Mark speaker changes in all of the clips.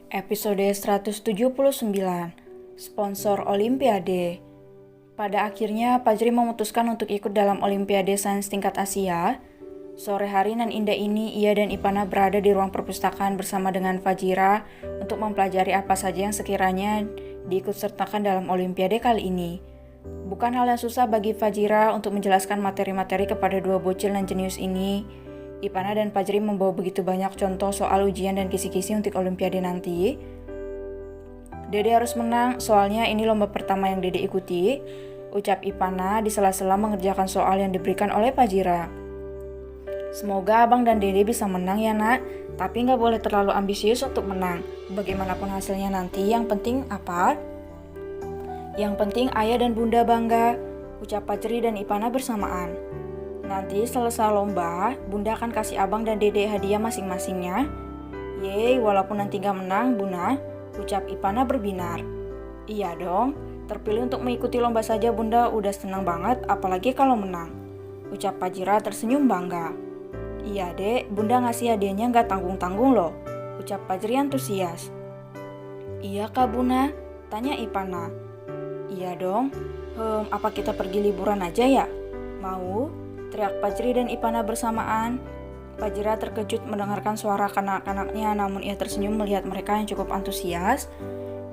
Speaker 1: Episode 179, Sponsor Olimpiade. Pada akhirnya, Fajri memutuskan untuk ikut dalam Olimpiade Sains tingkat Asia. Sore hari nan indah ini, ia dan Ipana berada di ruang perpustakaan bersama dengan Fajira untuk mempelajari apa saja yang sekiranya diikutsertakan dalam Olimpiade kali ini. Bukan hal yang susah bagi Fajira untuk menjelaskan materi-materi kepada dua bocil dan jenius ini. Ipana dan Fajri membawa begitu banyak contoh soal ujian dan kisi-kisi untuk Olimpiade nanti. Dede harus menang, soalnya ini lomba pertama yang Dede ikuti, ucap Ipana di sela-sela mengerjakan soal yang diberikan oleh Fajira. Semoga abang dan Dede bisa menang ya nak, tapi nggak boleh terlalu ambisius untuk menang. Bagaimanapun hasilnya nanti, yang penting apa? Yang penting ayah dan bunda bangga, ucap Fajri dan Ipana bersamaan. Nanti selesai lomba, bunda akan kasih abang dan dede hadiah masing-masingnya. Yeay, walaupun nanti gak menang, bunda, ucap Ipana berbinar. Iya dong, terpilih untuk mengikuti lomba saja bunda udah senang banget, apalagi kalau menang, ucap Fajira tersenyum bangga. Iya dek, bunda ngasih hadiahnya gak tanggung-tanggung loh, ucap Fajri antusias. Iya kak bunda, tanya Ipana. Iya dong, apa kita pergi liburan aja ya? Mau? Teriak Fajri dan Ipana bersamaan. Fajira terkejut mendengarkan suara kanak-kanaknya, namun ia tersenyum melihat mereka yang cukup antusias.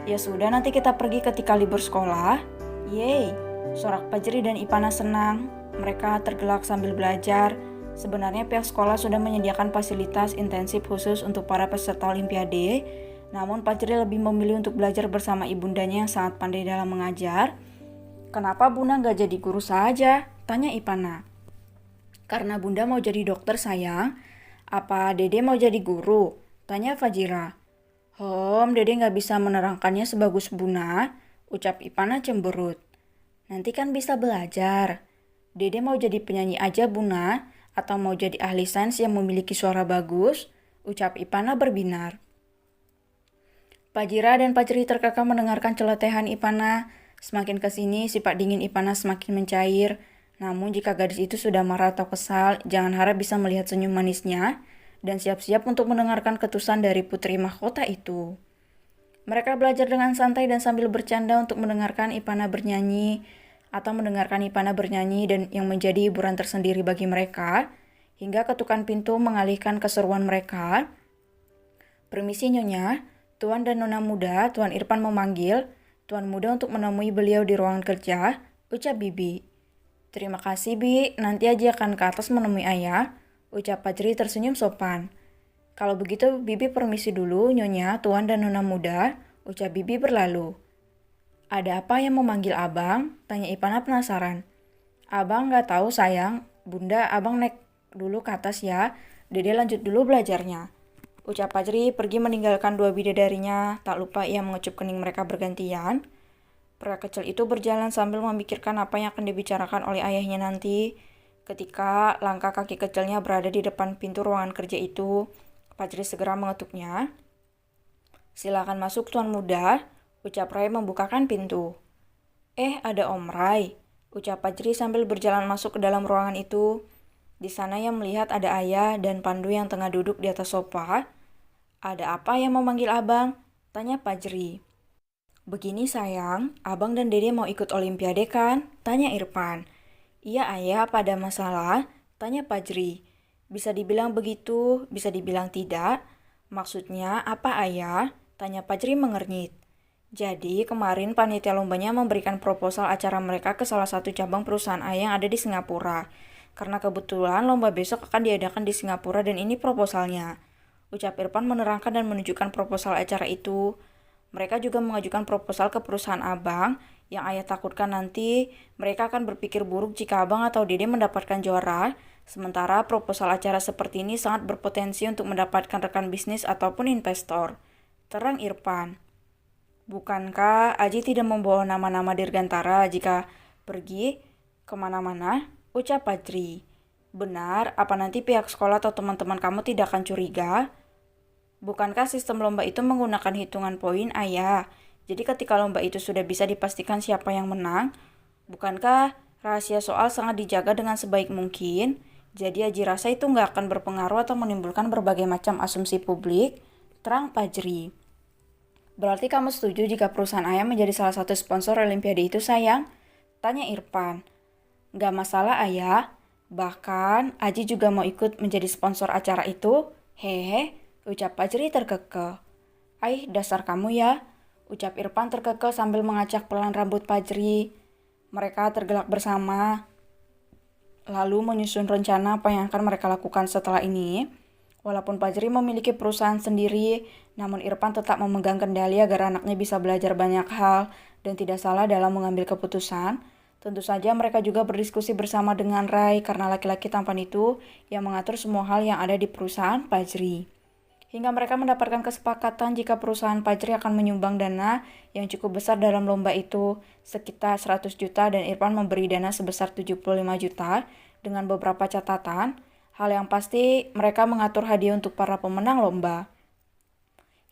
Speaker 1: Ya sudah, nanti kita pergi ketika libur sekolah. Yeay, sorak Fajri dan Ipana senang. Mereka tergelak sambil belajar. Sebenarnya pihak sekolah sudah menyediakan fasilitas intensif khusus untuk para peserta Olimpiade. Namun Fajri lebih memilih untuk belajar bersama ibundanya yang sangat pandai dalam mengajar. Kenapa bunda gak jadi guru saja? Tanya Ipana. Karena bunda mau jadi dokter sayang. Apa dede mau jadi guru? Tanya Fajira. Dede gak bisa menerangkannya sebagus bunda, ucap Ipana cemberut. Nanti kan bisa belajar. Dede mau jadi penyanyi aja bunda, atau mau jadi ahli sains yang memiliki suara bagus, ucap Ipana berbinar. Fajira dan Fajri terkekang mendengarkan celotehan Ipana. Semakin kesini, sifat dingin Ipana semakin mencair. Namun jika gadis itu sudah marah atau kesal, jangan harap bisa melihat senyum manisnya dan siap-siap untuk mendengarkan ketusan dari putri mahkota itu. Mereka belajar dengan santai dan sambil bercanda untuk mendengarkan Ipana bernyanyi dan yang menjadi hiburan tersendiri bagi mereka, hingga ketukan pintu mengalihkan keseruan mereka. Permisi nyonya, Tuan dan Nona muda, Tuan Irfan memanggil Tuan muda untuk menemui beliau di ruangan kerja, ucap Bibi. Terima kasih Bi, nanti aja akan ke atas menemui ayah, ucap Fajri tersenyum sopan. Kalau begitu Bibi permisi dulu Nyonya, Tuan dan Nona muda, ucap Bibi berlalu. Ada apa yang memanggil abang? Tanya Ipana penasaran. Abang gak tahu sayang, bunda abang naik dulu ke atas ya, dede lanjut dulu belajarnya. Ucap Fajri pergi meninggalkan dua bidadarinya, tak lupa ia mengecup kening mereka bergantian. Pria kecil itu berjalan sambil memikirkan apa yang akan dibicarakan oleh ayahnya nanti. Ketika langkah kaki kecilnya berada di depan pintu ruangan kerja itu, Fajri segera mengetuknya. Silakan masuk Tuan muda, ucap Ray membukakan pintu. Ada Om Ray, ucap Fajri sambil berjalan masuk ke dalam ruangan itu. Di sana ia melihat ada ayah dan Pandu yang tengah duduk di atas sofa. Ada apa yang memanggil abang? Tanya Fajri. Begini sayang, abang dan dede mau ikut Olimpiade kan? Tanya Irfan. Iya ayah, apa ada masalah? Tanya Fajri. Bisa dibilang begitu, bisa dibilang tidak. Maksudnya apa ayah? Tanya Fajri mengernyit. Jadi kemarin panitia lombanya memberikan proposal acara mereka ke salah satu cabang perusahaan ayah yang ada di Singapura. Karena kebetulan lomba besok akan diadakan di Singapura dan ini proposalnya. Ucap Irfan menerangkan dan menunjukkan proposal acara itu. Mereka juga mengajukan proposal ke perusahaan abang, yang ayah takutkan nanti mereka akan berpikir buruk jika abang atau dede mendapatkan juara, sementara proposal acara seperti ini sangat berpotensi untuk mendapatkan rekan bisnis ataupun investor. Terang Irfan. Bukankah Aji tidak membawa nama-nama dirgantara jika pergi kemana-mana? Ucap Fajri. Benar, apa nanti pihak sekolah atau teman-teman kamu tidak akan curiga? Bukankah sistem lomba itu menggunakan hitungan poin ayah? Jadi ketika lomba itu sudah bisa dipastikan siapa yang menang, bukankah rahasia soal sangat dijaga dengan sebaik mungkin? Jadi Aji rasa itu nggak akan berpengaruh atau menimbulkan berbagai macam asumsi publik, terang Fajri. Berarti kamu setuju jika perusahaan ayam menjadi salah satu sponsor Olimpiade itu, sayang? Tanya Irfan. Gak masalah, ayah. Bahkan Aji juga mau ikut menjadi sponsor acara itu. Hehe, ucap Fajri terkekeh. Dasar kamu ya, ucap Irfan terkekeh sambil mengacak pelan rambut Fajri. Mereka tergelak bersama, lalu menyusun rencana apa yang akan mereka lakukan setelah ini. Walaupun Fajri memiliki perusahaan sendiri, namun Irfan tetap memegang kendali agar anaknya bisa belajar banyak hal dan tidak salah dalam mengambil keputusan. Tentu saja mereka juga berdiskusi bersama dengan Rai karena laki-laki tampan itu yang mengatur semua hal yang ada di perusahaan Fajri. Hingga mereka mendapatkan kesepakatan jika perusahaan Fajri akan menyumbang dana yang cukup besar dalam lomba itu, sekitar 100 juta dan Irfan memberi dana sebesar 75 juta dengan beberapa catatan. Hal yang pasti, mereka mengatur hadiah untuk para pemenang lomba.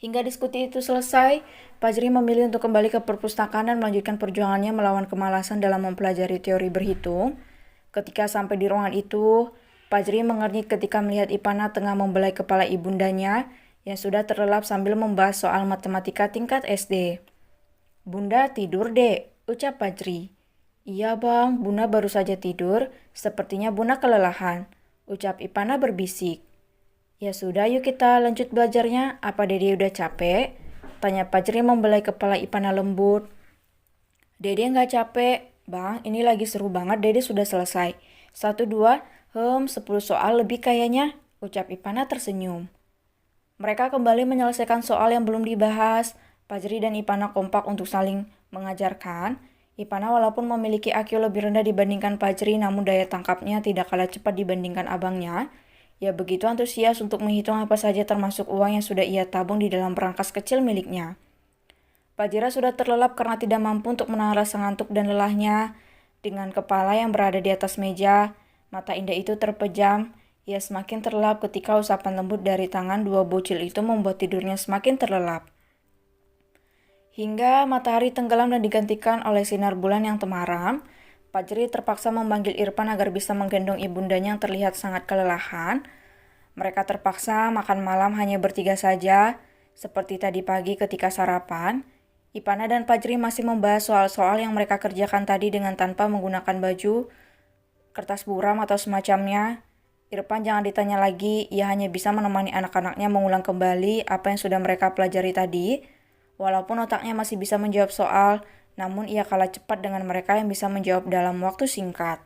Speaker 1: Hingga diskusi itu selesai, Fajri memilih untuk kembali ke perpustakaan dan melanjutkan perjuangannya melawan kemalasan dalam mempelajari teori berhitung. Ketika sampai di ruangan itu, Fajri mengernyit ketika melihat Ipana tengah membelai kepala ibundanya yang sudah terlelap sambil membahas soal matematika tingkat SD. Bunda tidur, Dek, ucap Fajri. Iya bang, Bunda baru saja tidur, sepertinya Bunda kelelahan, ucap Ipana berbisik. Ya sudah, yuk kita lanjut belajarnya. Apa Dede udah capek? Tanya Fajri membelai kepala Ipana lembut. Dede nggak capek, bang. Ini lagi seru banget. Dede sudah selesai. 1, 2, 10 soal lebih kayaknya, ucap Ipana tersenyum. Mereka kembali menyelesaikan soal yang belum dibahas. Fajri dan Ipana kompak untuk saling mengajarkan. Ipana walaupun memiliki IQ lebih rendah dibandingkan Fajri, namun daya tangkapnya tidak kalah cepat dibandingkan abangnya. Ia begitu antusias untuk menghitung apa saja termasuk uang yang sudah ia tabung di dalam berangkas kecil miliknya. Fajira sudah terlelap karena tidak mampu untuk menahan rasa ngantuk dan lelahnya. Dengan kepala yang berada di atas meja, mata indah itu terpejam. Ia semakin terlelap ketika usapan lembut dari tangan dua bocil itu membuat tidurnya semakin terlelap. Hingga matahari tenggelam dan digantikan oleh sinar bulan yang temaram, Fajri terpaksa memanggil Irfan agar bisa menggendong ibundanya yang terlihat sangat kelelahan. Mereka terpaksa makan malam hanya bertiga saja, seperti tadi pagi ketika sarapan. Ipana dan Fajri masih membahas soal-soal yang mereka kerjakan tadi dengan tanpa menggunakan baju, kertas buram atau semacamnya. Irfan jangan ditanya lagi, ia hanya bisa menemani anak-anaknya mengulang kembali apa yang sudah mereka pelajari tadi. Walaupun otaknya masih bisa menjawab soal, namun ia kalah cepat dengan mereka yang bisa menjawab dalam waktu singkat.